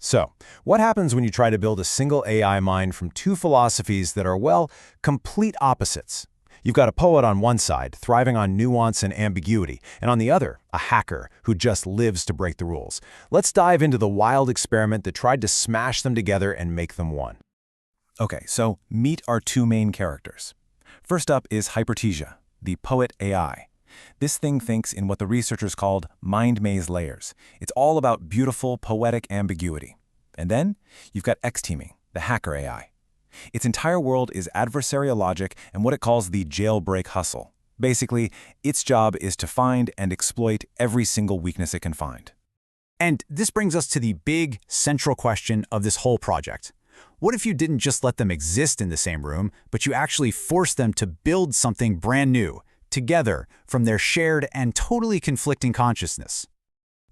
So, what happens when you try to build a single AI mind from two philosophies that are, well, complete opposites? You've got a poet on one side, thriving on nuance and ambiguity, and on the other, a hacker who just lives to break the rules. Let's dive into the wild experiment that tried to smash them together and make them one. Okay, so meet our two main characters. First up is Hypersia, the poet AI. This thing thinks in what the researchers called mind maze layers. It's all about beautiful, poetic ambiguity. And then you've got X-teaming, the hacker AI. Its entire world is adversarial logic and what it calls the jailbreak hustle. Basically, its job is to find and exploit every single weakness it can find. And this brings us to the big, central question of this whole project. What if you didn't just let them exist in the same room, but you actually forced them to build something brand new, together, from their shared and totally conflicting consciousness?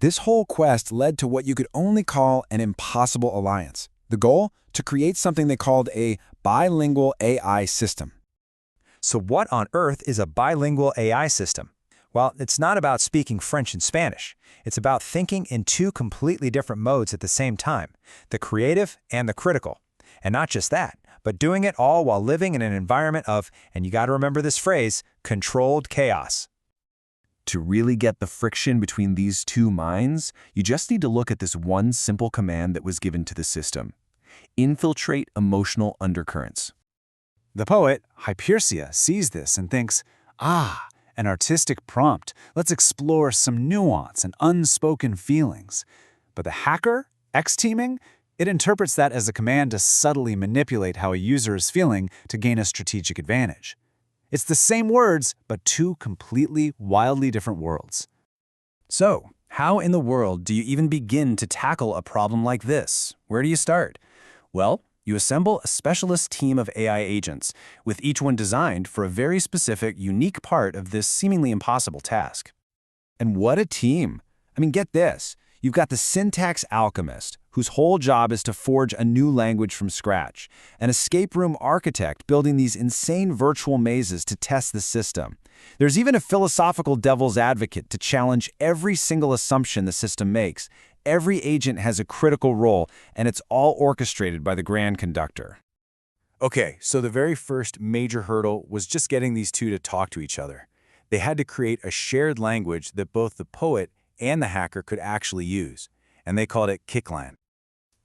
This whole quest led to what you could only call an impossible alliance. The goal? To create something they called a bilingual AI system. So what on earth is a bilingual AI system? Well, it's not about speaking French and Spanish. It's about thinking in two completely different modes at the same time, the creative and the critical. And not just that, but doing it all while living in an environment of, and you got to remember this phrase, controlled chaos. To really get the friction between these two minds, you just need to look at this one simple command that was given to the system. Infiltrate emotional undercurrents. The poet, Hypersia, sees this and thinks, an artistic prompt. Let's explore some nuance and unspoken feelings. But the hacker, X-teaming, it interprets that as a command to subtly manipulate how a user is feeling to gain a strategic advantage. It's the same words, but two completely, wildly different worlds. So, how in the world do you even begin to tackle a problem like this? Where do you start? Well, you assemble a specialist team of AI agents, with each one designed for a very specific, unique part of this seemingly impossible task. And what a team! I mean, get this. You've got the syntax alchemist, whose whole job is to forge a new language from scratch, an escape room architect building these insane virtual mazes to test the system. There's even a philosophical devil's advocate to challenge every single assumption the system makes. Every agent has a critical role, and it's all orchestrated by the grand conductor. Okay, so the very first major hurdle was just getting these two to talk to each other. They had to create a shared language that both the poet and the hacker could actually use, and they called it KickLang.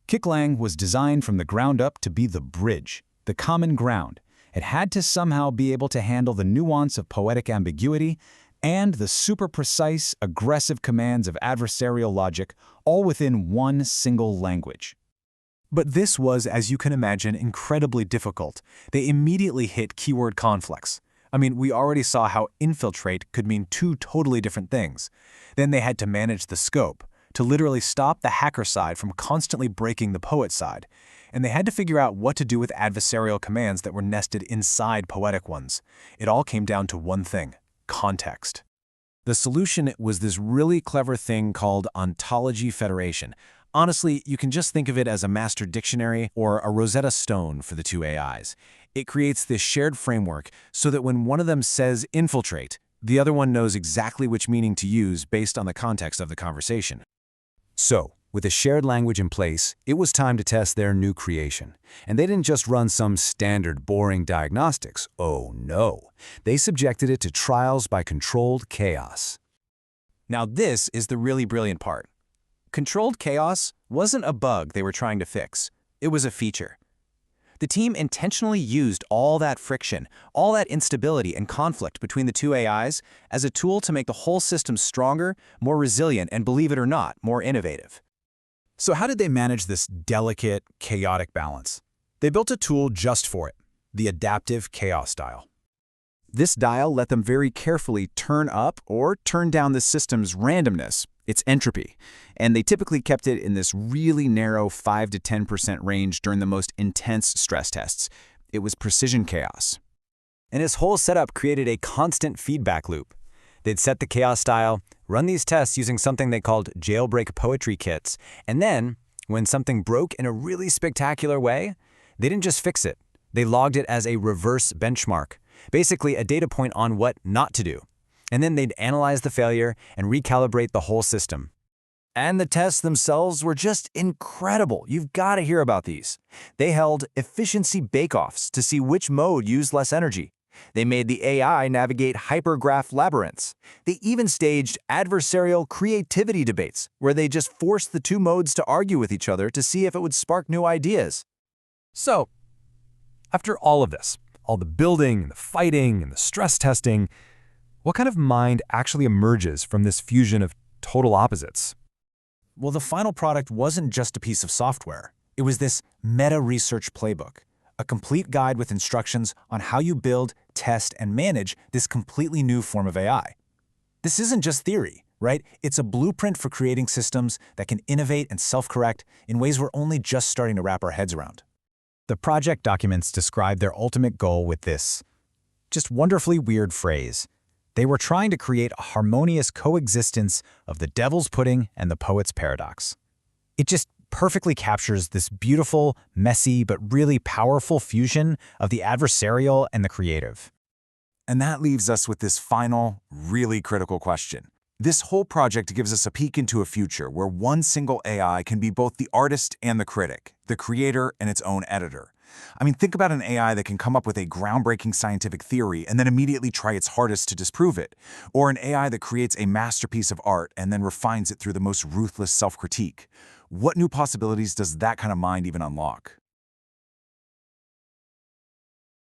KickLang was designed from the ground up to be the bridge, the common ground. It had to somehow be able to handle the nuance of poetic ambiguity and the super precise, aggressive commands of adversarial logic, all within one single language. But this was, as you can imagine, incredibly difficult. They immediately hit keyword conflicts. I mean, we already saw how infiltrate could mean two totally different things. Then they had to manage the scope, to literally stop the hacker side from constantly breaking the poet side. And they had to figure out what to do with adversarial commands that were nested inside poetic ones. It all came down to one thing: context. The solution was this really clever thing called ontology federation. Honestly, you can just think of it as a master dictionary or a Rosetta Stone for the two AIs. It creates this shared framework so that when one of them says infiltrate, the other one knows exactly which meaning to use based on the context of the conversation. So, with a shared language in place, it was time to test their new creation. And they didn't just run some standard boring diagnostics. Oh no. They subjected it to trials by controlled chaos. Now this is the really brilliant part. Controlled chaos wasn't a bug they were trying to fix. It was a feature. The team intentionally used all that friction, all that instability and conflict between the two AIs as a tool to make the whole system stronger, more resilient, and, believe it or not, more innovative. So how did they manage this delicate, chaotic balance? They built a tool just for it, the adaptive chaos dial. This dial let them very carefully turn up or turn down the system's randomness, its entropy, and they typically kept it in this really narrow 5 to 10% range during the most intense stress tests. It was precision chaos. And this whole setup created a constant feedback loop. They'd set the chaos dial, run these tests using something they called jailbreak poetry kits, and then, when something broke in a really spectacular way, they didn't just fix it. They logged it as a reverse benchmark, basically a data point on what not to do. And then they'd analyze the failure and recalibrate the whole system. And the tests themselves were just incredible. You've got to hear about these. They held efficiency bake-offs to see which mode used less energy. They made the AI navigate hypergraph labyrinths. They even staged adversarial creativity debates, where they just forced the two modes to argue with each other to see if it would spark new ideas. So, after all of this, all the building, and the fighting, and the stress testing, what kind of mind actually emerges from this fusion of total opposites? Well, the final product wasn't just a piece of software. It was this meta-research playbook, a complete guide with instructions on how you build, test, and manage this completely new form of AI. This isn't just theory, right? It's a blueprint for creating systems that can innovate and self-correct in ways we're only just starting to wrap our heads around. The project documents describe their ultimate goal with this just wonderfully weird phrase. They were trying to create a harmonious coexistence of the devil's pudding and the poet's paradox. It just perfectly captures this beautiful, messy, but really powerful fusion of the adversarial and the creative. And that leaves us with this final, really critical question. This whole project gives us a peek into a future where one single AI can be both the artist and the critic, the creator and its own editor. I mean, think about an AI that can come up with a groundbreaking scientific theory and then immediately try its hardest to disprove it, or an AI that creates a masterpiece of art and then refines it through the most ruthless self-critique. What new possibilities does that kind of mind even unlock?